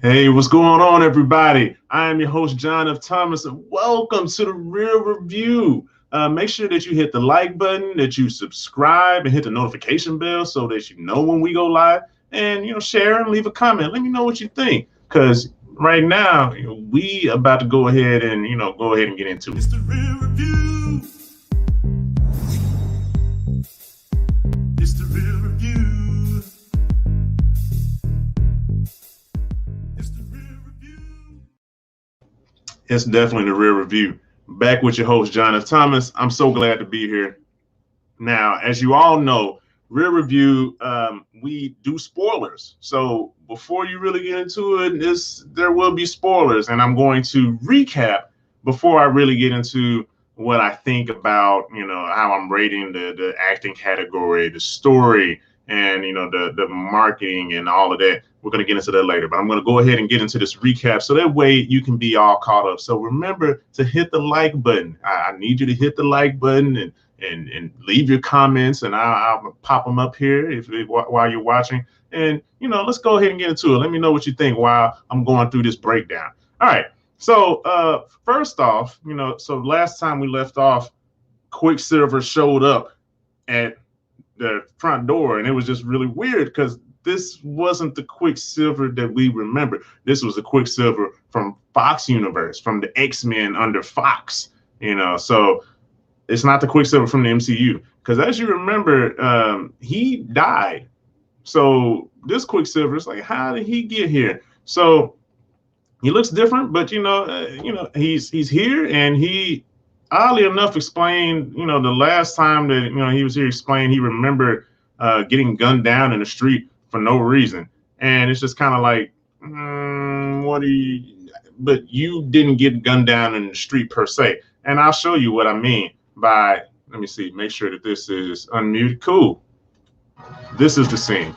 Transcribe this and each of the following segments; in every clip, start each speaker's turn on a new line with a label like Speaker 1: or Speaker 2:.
Speaker 1: Hey, what's going on, everybody? I am your host, John F. Thomas, and welcome to the Real Review. Make sure that you hit the like button, that you subscribe, and hit the notification bell so that you know when we go live. And share and leave a comment. Let me know what you think, because right now we about to go ahead and get into it. It's the Real Review. It's the Real Review. It's definitely the Real Review. Back with your host, John F. Thomas. I'm so glad to be here. Now, as you all know, Real Review, we do spoilers. So before you really get into it, there will be spoilers. And I'm going to recap before I really get into what I think about, how I'm rating the acting category, the story, and the marketing and all of that. We're going to get into that later, but I'm going to go ahead and get into this recap so that way you can be all caught up. So remember to hit the like button. I need you to hit the like button and leave your comments, and I'll pop them up here while you're watching. And let's go ahead and get into it. Let me know what you think while I'm going through this breakdown. All right. So first off, so last time we left off, Quicksilver showed up at the front door, and it was just really weird because this wasn't the Quicksilver that we remember. This was the Quicksilver from Fox Universe, from the X-Men under Fox, so it's not the Quicksilver from the MCU, because as you remember, he died. So this Quicksilver is like, how did he get here? So he looks different, but he's here, and he oddly enough explained, the last time that he was here, explained he remembered getting gunned down in the street for no reason. And it's just kind of like, but you didn't get gunned down in the street per se. And I'll show you what I mean by, let me see, make sure that this is unmuted. Cool. This is the scene.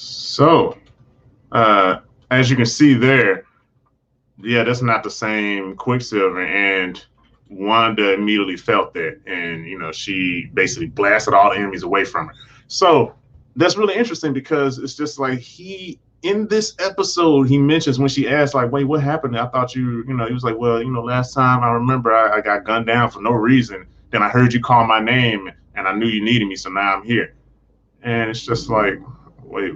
Speaker 1: So, as you can see there, yeah, that's not the same Quicksilver, and Wanda immediately felt that, and she basically blasted all the enemies away from her. So that's really interesting because it's just like in this episode, he mentions when she asked, like, wait, what happened? I thought he was like, well, last time I remember I got gunned down for no reason. Then I heard you call my name and I knew you needed me, so now I'm here. And it's just like, wait,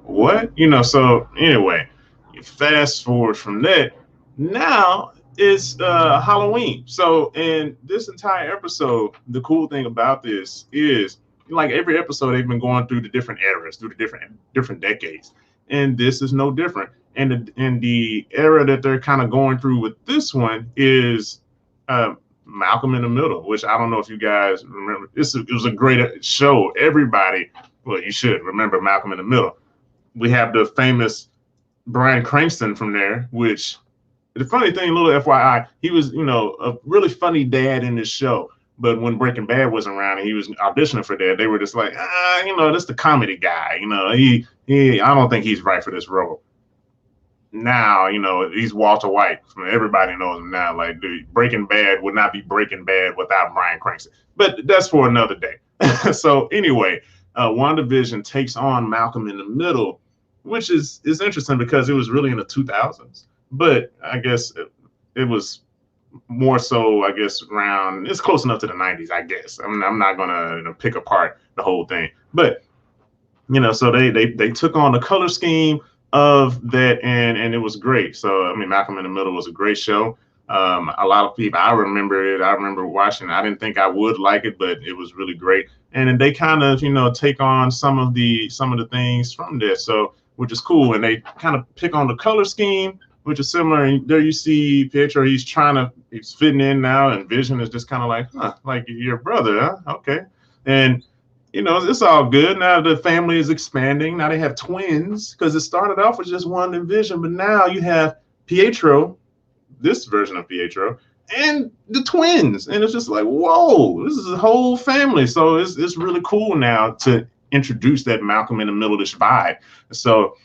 Speaker 1: what? So anyway, you fast forward from that. Now it's Halloween. So in this entire episode, the cool thing about this is, like every episode, they've been going through the different eras, through the different decades. And this is no different. And the era that they're kind of going through with this one is Malcolm in the Middle, which I don't know if you guys remember. It was a great show. Everybody, well, you should remember Malcolm in the Middle. We have the famous Bryan Cranston from there, which the funny thing, little FYI, he was, a really funny dad in this show. But when Breaking Bad wasn't around and he was auditioning for that, they were just like, this the comedy guy. I don't think he's right for this role. Now, he's Walter White. Everybody knows him now. Like, Breaking Bad would not be Breaking Bad without Bryan Cranston. But that's for another day. So anyway, WandaVision takes on Malcolm in the Middle, which is interesting because it was really in the 2000s. But I guess it was more so, I guess, around, it's close enough to the 90s, I guess. I'm not going to pick apart the whole thing. But, so they took on the color scheme of that, and it was great. So, I mean, Malcolm in the Middle was a great show. A lot of people, I remember it. I remember watching it. I didn't think I would like it, but it was really great. And then they kind of, take on some of the things from there. So, which is cool. And they kind of pick on the color scheme, which is similar. And there you see Pietro, he's fitting in now, and Vision is just kind of like, like your brother, huh? Okay. And, it's all good. Now the family is expanding. Now they have twins, because it started off with just one Vision, but now you have Pietro, this version of Pietro, and the twins. And it's just like, whoa, this is a whole family. So it's really cool now to introduce that Malcolm in the Middle-ish vibe. So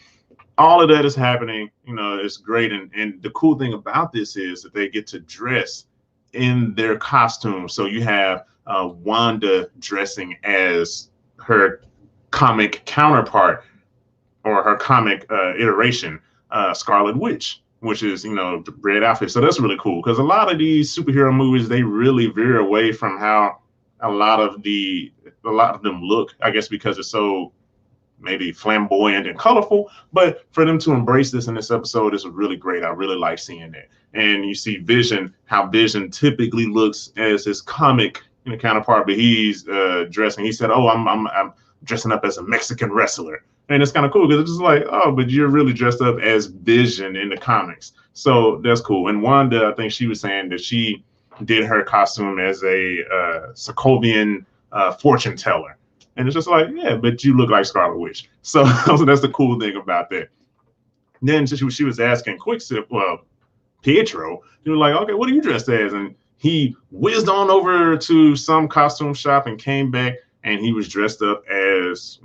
Speaker 1: all of that is happening. It's great. And the cool thing about this is that they get to dress in their costumes. So you have Wanda dressing as her comic counterpart or her comic iteration, Scarlet Witch, which is, the red outfit. So that's really cool because a lot of these superhero movies, they really veer away from how a lot of them look, I guess, because it's so maybe flamboyant and colorful. But for them to embrace this in this episode is really great. I really like seeing that. And you see Vision, how Vision typically looks as his comic counterpart, but he's dressing. He said, "Oh, I'm dressing up as a Mexican wrestler." And it's kind of cool because it's just like, oh, but you're really dressed up as Vision in the comics. So that's cool. And Wanda, I think she was saying that she did her costume as a Sokovian fortune teller. And it's just like, yeah, but you look like Scarlet Witch. So that's the cool thing about that. Then she was asking Pietro, he was like, okay, what are you dressed as? And he whizzed on over to some costume shop and came back, and he was dressed up as,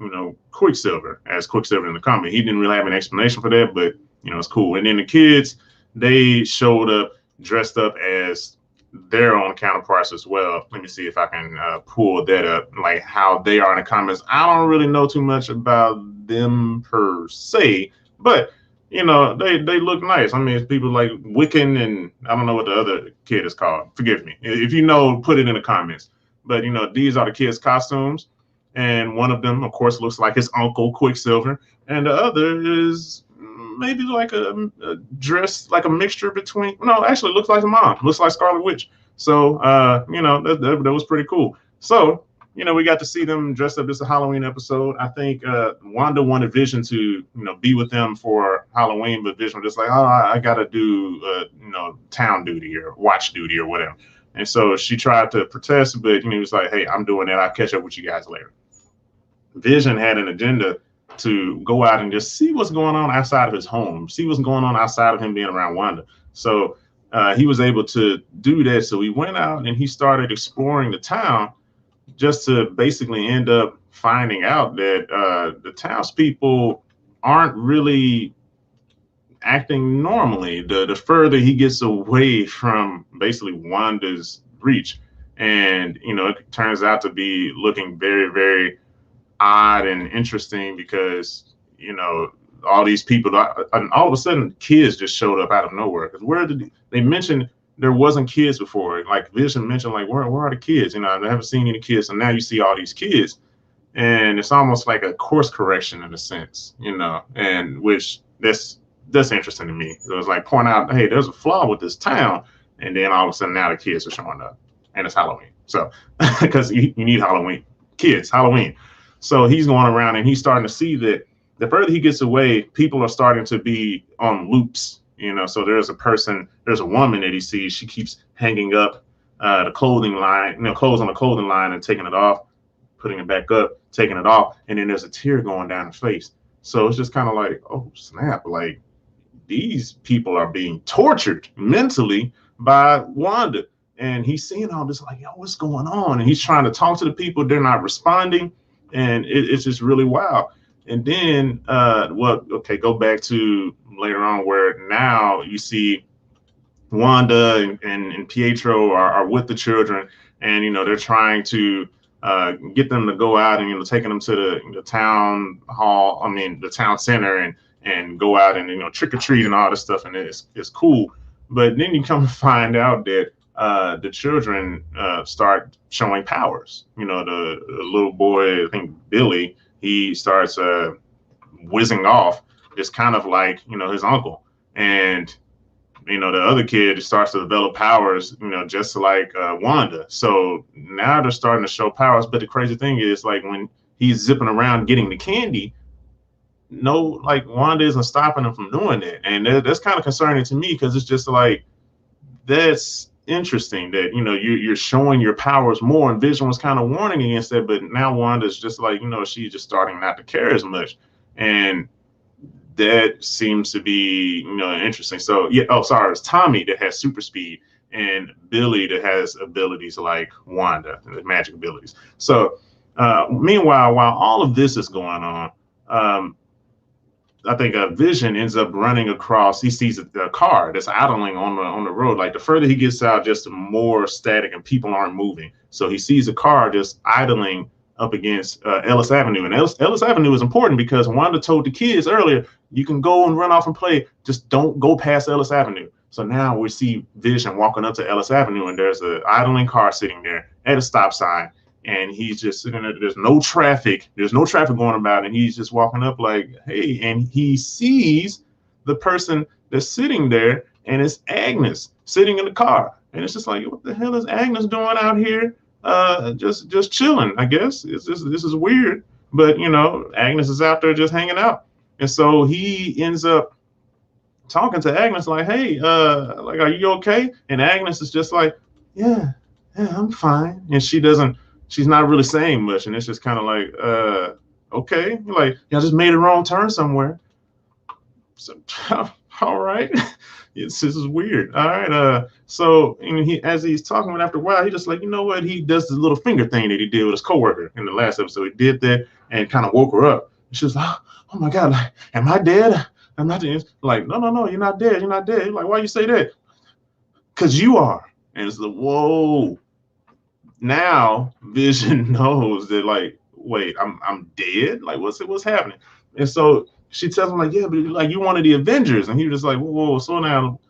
Speaker 1: Quicksilver in the comic. He didn't really have an explanation for that, but, it's cool. And then the kids, they showed up dressed up as their own counterparts as well. Let me see if I can pull that up, like how they are in the comics. I don't really know too much about them per se, but they look nice. I mean, it's people like Wiccan, and I don't know what the other kid is called. Forgive me if you know, put it in the comments. But these are the kids' costumes, and one of them, of course, looks like his uncle Quicksilver, and the other is maybe like a dress, like a mixture between. No, actually, looks like a mom. Looks like Scarlet Witch. So that was pretty cool. So we got to see them dressed up. This is a Halloween episode. I think Wanda wanted Vision to be with them for Halloween, but Vision was just like, oh, I gotta do town duty or watch duty or whatever. And so she tried to protest, but he was like, hey, I'm doing that. I'll catch up with you guys later. Vision had an agenda to go out and just see what's going on outside of his home, see what's going on outside of him being around Wanda. So he was able to do that. So he went out and he started exploring the town, just to basically end up finding out that the townspeople aren't really acting normally. The further he gets away from basically Wanda's reach, and it turns out to be looking very, very odd and interesting because all these people, and all of a sudden kids just showed up out of nowhere. Because where did they mention there wasn't kids before? Like Vision mentioned, like where are the kids? I haven't seen any kids, and now you see all these kids, and it's almost like a course correction in a sense, and which that's interesting to me. So it's like point out, hey, there's a flaw with this town, and then all of a sudden now the kids are showing up, and it's Halloween. So because you need Halloween Halloween. So he's going around and he's starting to see that the further he gets away, people are starting to be on loops. So there's a woman that he sees. She keeps hanging up the clothing line, clothes on the clothing line and taking it off, putting it back up, taking it off, and then there's a tear going down her face. So it's just kind of like, oh snap, like these people are being tortured mentally by Wanda. And he's seeing all this like, yo, what's going on? And he's trying to talk to the people. They're not responding. And it's just really wild. And then, go back to later on where now you see Wanda and Pietro are with the children, and they're trying to get them to go out and taking them to the town hall. The town center and go out and trick or treat and all this stuff, and it's cool. But then you come to find out that the children start showing powers. The little boy, I think Billy, he starts whizzing off. It's kind of like his uncle, and the other kid starts to develop powers, just like Wanda. So now they're starting to show powers. But the crazy thing is, like when he's zipping around getting the candy, Wanda isn't stopping him from doing that, and that's kind of concerning to me because it's just like that's interesting that you're showing your powers more, and Vision was kind of warning against that, but now Wanda's just like she's just starting not to care as much, and that seems to be, interesting. So yeah, oh sorry, it's Tommy that has super speed, and Billy that has abilities like Wanda, magic abilities. So meanwhile, while all of this is going on, I think Vision ends up running across. He sees a car that's idling on the road. Like the further he gets out, just the more static and people aren't moving. So he sees a car just idling up against Ellis Avenue, and Ellis Avenue is important because Wanda told the kids earlier, you can go and run off and play, just don't go past Ellis Avenue. So now we see Vision walking up to Ellis Avenue, and there's an idling car sitting there at a stop sign. And he's just sitting there. There's no traffic going about, and he's just walking up like, hey, and he sees the person that's sitting there, and it's Agnes sitting in the car. And it's just like, what the hell is Agnes doing out here? Just chilling, I guess. This is weird. But Agnes is out there just hanging out. And so he ends up talking to Agnes like, hey, like, are you okay? And Agnes is just like, yeah, I'm fine. And she's not really saying much, and it's just kind of like, okay, like, I just made a wrong turn somewhere. So, all right, this is weird. All right, so as he's talking, but after a while, he just like, you know what? He does this little finger thing that he did with his coworker in the last episode. He did that and kind of woke her up. She was like, oh my God, like, am I dead? I'm not dead. Like, no, you're not dead. You're not dead. Like, why you say that? Because you are. And it's like, whoa. Now Vision knows that, like, wait, I'm dead. Like, what's happening? And so she tells him like, yeah, but like, you one of the Avengers, and he was just like, whoa, so now,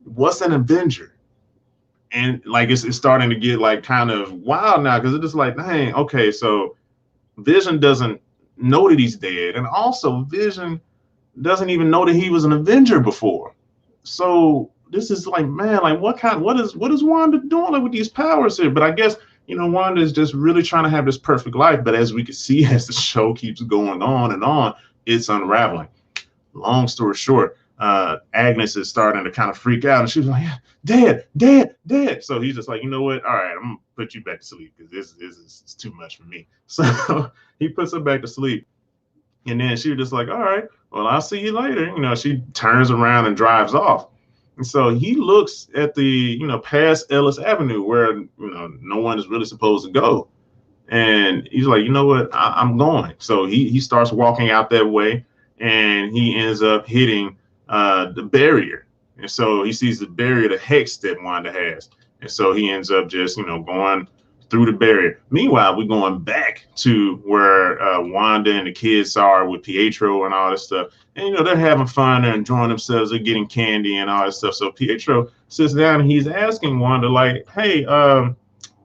Speaker 1: what's an Avenger? And like, it's starting to get like kind of wild now, because it's just like, dang, okay, so Vision doesn't know that he's dead, and also Vision doesn't even know that he was an Avenger before. So this is like, man, like, what is Wanda doing like with these powers here? But I guess, Wanda is just really trying to have this perfect life. But as we can see, as the show keeps going on and on, it's unraveling. Long story short, Agnes is starting to kind of freak out, and she's like, dead. So he's just like, you know what? All right, I'm gonna put you back to sleep, because this is too much for me. So he puts her back to sleep. And then she was just like, all right, well, I'll see you later. She turns around and drives off. And so he looks at the, past Ellis Avenue, where, no one is really supposed to go. And he's like, you know what, I'm going. So he starts walking out that way, and he ends up hitting the barrier. And so he sees the barrier, the hex that Wanda has. And so he ends up just, going through the barrier. Meanwhile, we're going back to where Wanda and the kids are with Pietro and all this stuff. And, they're having fun. They're enjoying themselves. They're getting candy and all this stuff. So Pietro sits down and he's asking Wanda, like, hey,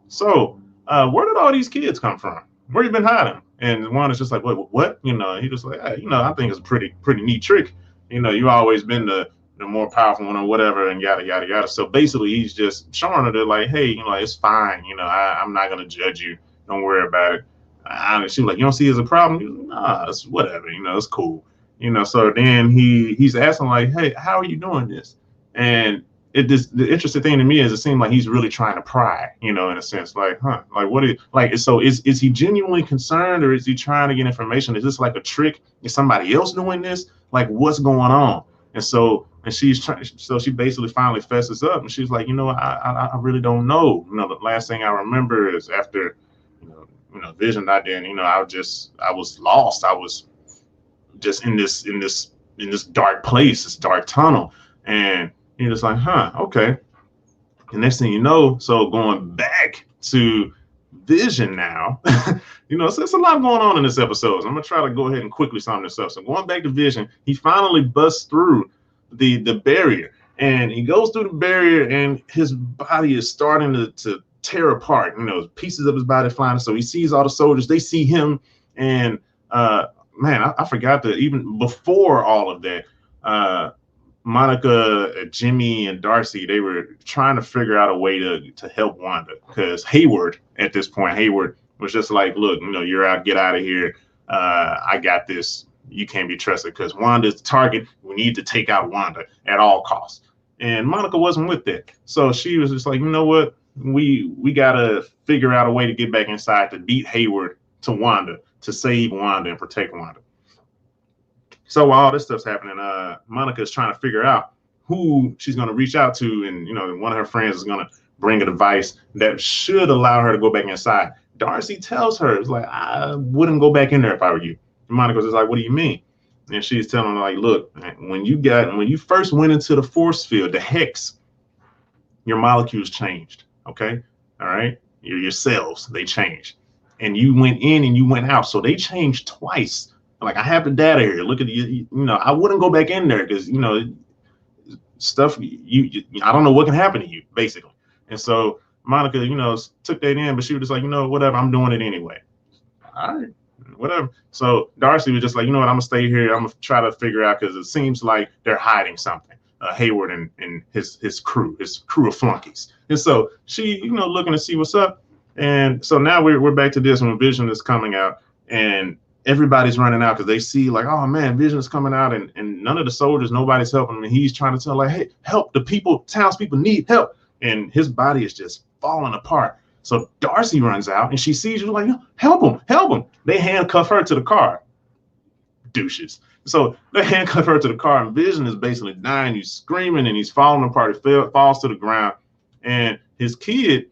Speaker 1: so where did all these kids come from? Where you been hiding? And Wanda's just like, what? He just like, hey, I think it's a pretty neat trick. You always been the more powerful one or whatever, and yada, yada, yada. So basically, he's just showing her that, like, hey, it's fine. I'm not going to judge you. Don't worry about it. She's like, you don't see it as a problem? Nah, it's whatever. It's cool. So then he's asking, like, hey, how are you doing this? And the interesting thing to me is it seemed like he's really trying to pry, in a sense, like, huh, like, what is, like, so is he genuinely concerned, or is he trying to get information? Is this like a trick? Is somebody else doing this? Like, what's going on? And so, and she's trying, so she basically finally fesses up, and she's like, I really don't know. The last thing I remember is after, Vision died, then, I was lost. I was just in this dark place, this dark tunnel. And you're just like, huh, okay. And next thing you know, so going back to Vision now, so it's a lot going on in this episode. So I'm gonna try to go ahead and quickly sum this up. So going back to Vision, he finally busts through the barrier, and he goes through the barrier, and his body is starting to tear apart. Pieces of his body flying. So he sees all the soldiers. They see him, and man, I forgot that even before all of that, Monica, Jimmy, and Darcy, they were trying to figure out a way to help Wanda, because Hayward, at this point, was just like, look, you're out, get out of here. I got this. You can't be trusted, because Wanda's the target. We need to take out Wanda at all costs. And Monica wasn't with that. So she was just like, you know what? We got to figure out a way to get back inside to beat Hayward to Wanda, to save Wanda and protect Wanda. So while all this stuff's happening, Monica's trying to figure out who she's going to reach out to, and one of her friends is going to bring a device that should allow her to go back inside. Darcy tells her, it's like, I wouldn't go back in there if I were you. And Monica's just like, what do you mean? And she's telling her, like, look, when you first went into the force field, the hex, your molecules changed. Okay, all right, your cells, they changed, and you went in and you went out, so they changed twice. Like, I have the data here. Look at I wouldn't go back in there because stuff I don't know what can happen to you, basically. And so Monica, took that in, but she was just like, whatever, I'm doing it anyway. All right, whatever. So Darcy was just like, what, I'm gonna stay here. I'm gonna try to figure out, because it seems like they're hiding something. Hayward and his crew of flunkies. And so she, looking to see what's up. And so now we're back to this when Vision is coming out, and everybody's running out because they see, like, oh man, Vision is coming out, and none of the soldiers, nobody's helping him. And he's trying to tell, like, hey, help, the townspeople need help. And his body is just falling apart. So Darcy runs out and she sees you, like, help him. They handcuff her to the car. Douches. So they handcuff her to the car, and Vision is basically dying. He's screaming and he's falling apart. He falls to the ground. And his kid,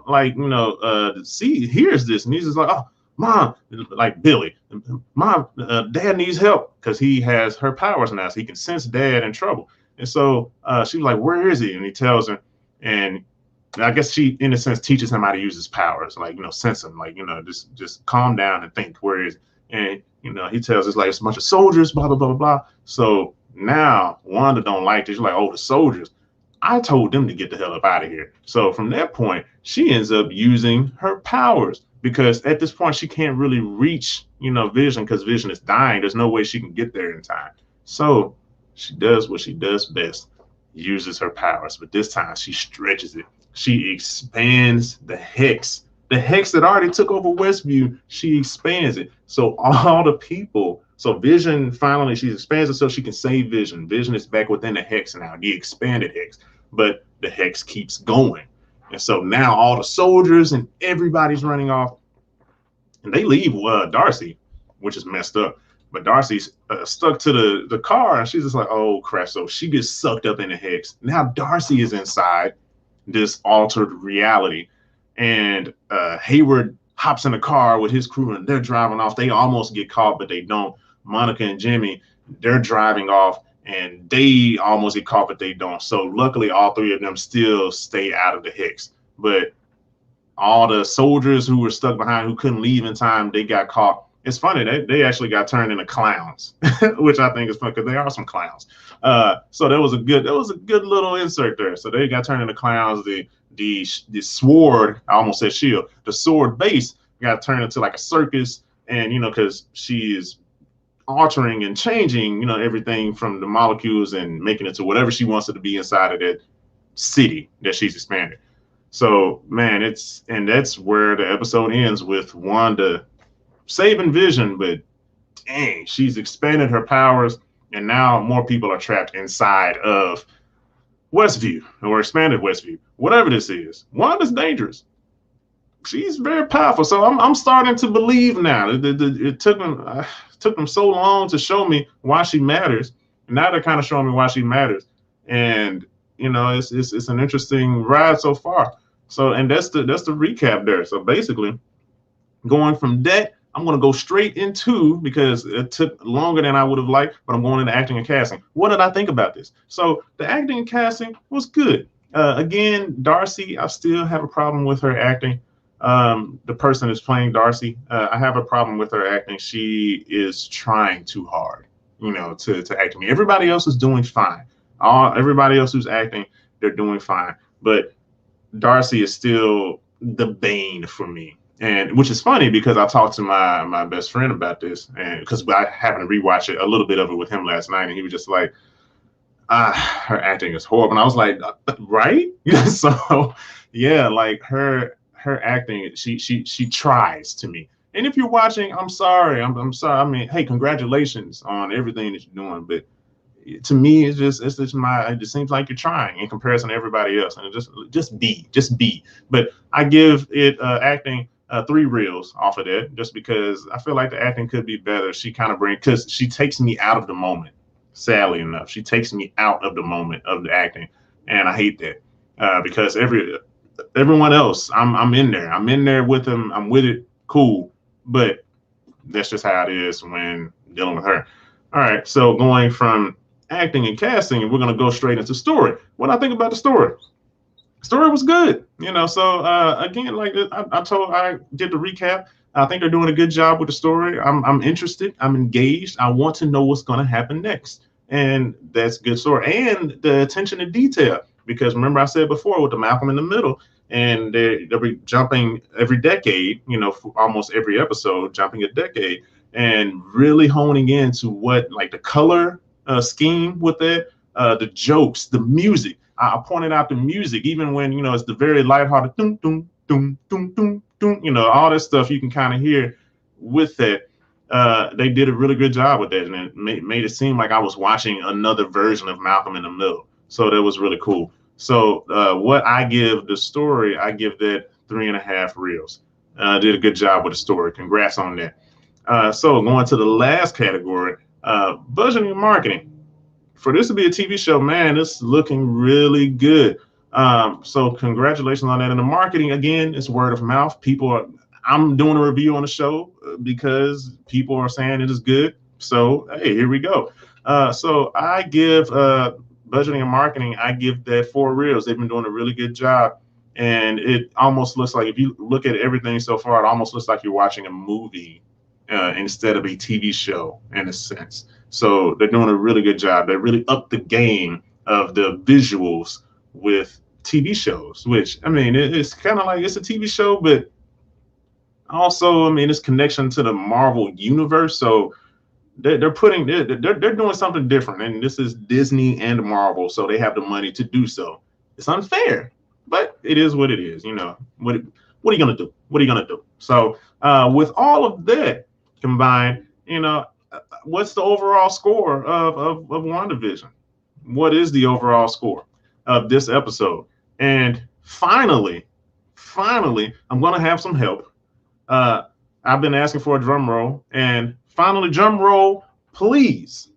Speaker 1: like, hears this, and he's just like, oh, Mom, like Billy, Mom, Dad needs help, because he has her powers now, so he can sense Dad in trouble. And so she's like, where is he? And he tells her, and I guess she, in a sense, teaches him how to use his powers, like, sense him, like, just calm down and think, where is he? And he tells us, like, it's a bunch of soldiers, blah, blah, blah, blah, blah. So now Wanda don't like this. She's like, oh, the soldiers, I told them to get the hell up out of here. So from that point, she ends up using her powers, because at this point she can't really reach, Vision, because Vision is dying. There's no way she can get there in time. So she does what she does best, uses her powers, but this time she stretches it. She expands the hex. The hex that already took over Westview, she expands it. So all the people, so Vision finally, she expands it so she can save Vision. Vision is back within the hex now, the expanded hex, but the hex keeps going. And so now all the soldiers and everybody's running off, and they leave Darcy, which is messed up. But Darcy's stuck to the car, and she's just like, oh crap. So she gets sucked up in the hex. Now Darcy is inside this altered reality, and Hayward hops in the car with his crew, and they're driving off. They almost get caught, but they don't. Monica and Jimmy, they're driving off, and they almost get caught, but they don't. So luckily, all three of them still stay out of the hex. But all the soldiers who were stuck behind, who couldn't leave in time, they got caught. It's funny, they actually got turned into clowns, which I think is fun, because they are some clowns. So that was a good little insert there. So they got turned into clowns. The sword, I almost said shield, the sword base got turned into like a circus, and because she is altering and changing, everything from the molecules and making it to whatever she wants it to be inside of that city that she's expanded. So man, that's where the episode ends, with Wanda saving Vision, but dang, she's expanded her powers, and now more people are trapped inside of Westview, or expanded Westview, whatever this is. Wanda's dangerous. She's very powerful. So I'm starting to believe now. It took them so long to show me why she matters. Now they're kind of showing me why she matters, and it's an interesting ride so far. So, and that's the recap there. So basically, going from that, I'm going to go straight into, because it took longer than I would have liked, but I'm going into acting and casting. What did I think about this? So the acting and casting was good. Again, Darcy, I still have a problem with her acting. The person who's playing Darcy, I have a problem with her acting. She is trying too hard, to act me. Everybody else is doing fine. Everybody else who's acting, they're doing fine. But Darcy is still the bane for me. And which is funny, because I talked to my best friend about this, and because I happened to rewatch it, a little bit of it with him last night, and he was just like, her acting is horrible. And I was like, right? So yeah, like her acting, she tries to me. And if you're watching, I'm sorry. I'm sorry. I mean, hey, congratulations on everything that you're doing, but to me, it just seems like you're trying in comparison to everybody else, and just be. But I give it acting three reels off of that, just because I feel like the acting could be better. She kind of because she takes me out of the moment. Sadly enough, she takes me out of the moment of the acting, and I hate that because everyone else, I'm in there. I'm in there with them. I'm with it. Cool, but that's just how it is when dealing with her. All right, so going from acting and casting, we're gonna go straight into story. What I think about the story. Story was good, So again, like I did the recap. I think they're doing a good job with the story. I'm interested. I'm engaged. I want to know what's going to happen next, and that's good story. And the attention to detail, because remember I said before with the Malcolm in the Middle, and they'll be jumping every decade, for almost every episode, jumping a decade, and really honing into what like the color scheme with it, the jokes, the music. I pointed out the music, even when, it's the very lighthearted, doom, doom, doom, doom, doom, doom, all that stuff you can kind of hear with that. They did a really good job with that, and it made it seem like I was watching another version of Malcolm in the Middle. So that was really cool. So what I give the story, I give that 3.5 reels. Did a good job with the story. Congrats on that. So going to the last category, budgeting and marketing. For this to be a TV show, man, it's looking really good. So congratulations on that. And the marketing, again, it's word of mouth. I'm doing a review on the show because people are saying it is good. So, hey, here we go. So I give budgeting and marketing, I give that 4 reels. They've been doing a really good job. And it almost looks like, if you look at everything so far, it almost looks like you're watching a movie instead of a TV show in a sense. So they're doing a really good job. They really upped the game of the visuals with TV shows, which, I mean, it's kind of like it's a TV show, but also, I mean, it's connection to the Marvel universe. So they're doing something different. And this is Disney and Marvel, so they have the money to do so. It's unfair, but it is what it is. What are you going to do? What are you going to do? So with all of that combined, what's the overall score of WandaVision? What is the overall score of this episode? And finally, I'm going to have some help. I've been asking for a drum roll, and finally, drum roll, please.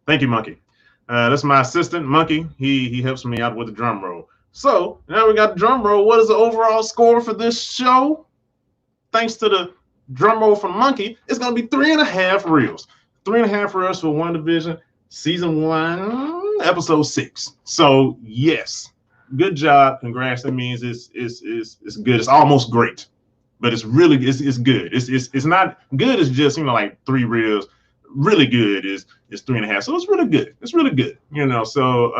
Speaker 1: Thank you, Monkey. That's my assistant, Monkey. He helps me out with the drum roll. So now we got the drum roll. What is the overall score for this show? Thanks to the drum roll from Monkey, it's going to be 3.5 reels. 3.5 reels for WandaVision, season 1, episode 6. So yes, good job. Congrats. That means it's good. It's almost great, but it's really it's good. It's not good. It's just like 3 reels. Really good is 3.5. So it's really good. It's really good. So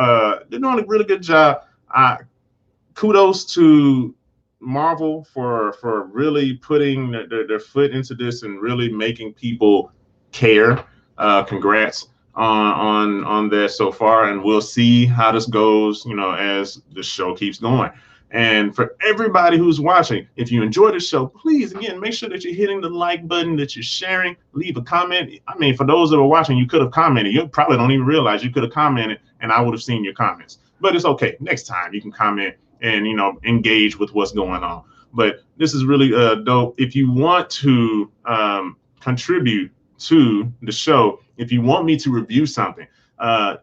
Speaker 1: they're doing a really good job. Kudos to Marvel for really putting their foot into this and really making people care. Congrats on that so far, and we'll see how this goes, as the show keeps going. And for everybody who's watching, if you enjoy the show, please, again, make sure that you're hitting the like button, that you're sharing, leave a comment. I mean, for those that are watching, you could have commented. You probably don't even realize you could have commented, and I would have seen your comments. But it's okay. Next time you can comment and, engage with what's going on. But this is really dope. If you want to contribute to the show, if you want me to review something,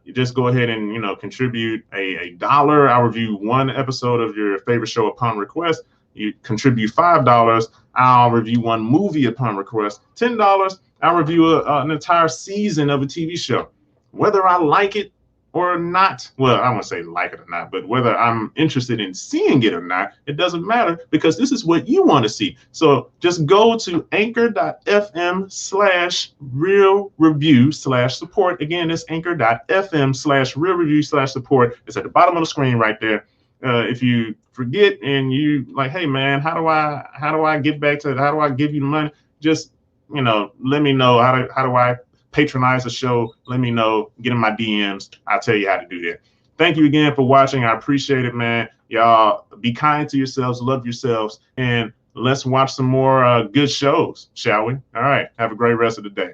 Speaker 1: you just go ahead and contribute a $1. I'll review 1 episode of your favorite show upon request. You contribute $5, I'll review 1 movie upon request. $10, I'll review an entire season of a TV show. Whether I like it or not, well, I won't say like it or not, but whether I'm interested in seeing it or not, it doesn't matter, because this is what you want to see. So just go to anchor.fm/real-review/support. Again, it's anchor.fm/real-review/support. It's at the bottom of the screen right there. If you forget and you like, hey man, how do I get back to it? How do I give you the money? Just, let me know. How do I patronize the show? Let me know. Get in my DMs. I'll tell you how to do that. Thank you again for watching. I appreciate it, man. Y'all be kind to yourselves, love yourselves, and let's watch some more good shows, shall we? All right. Have a great rest of the day.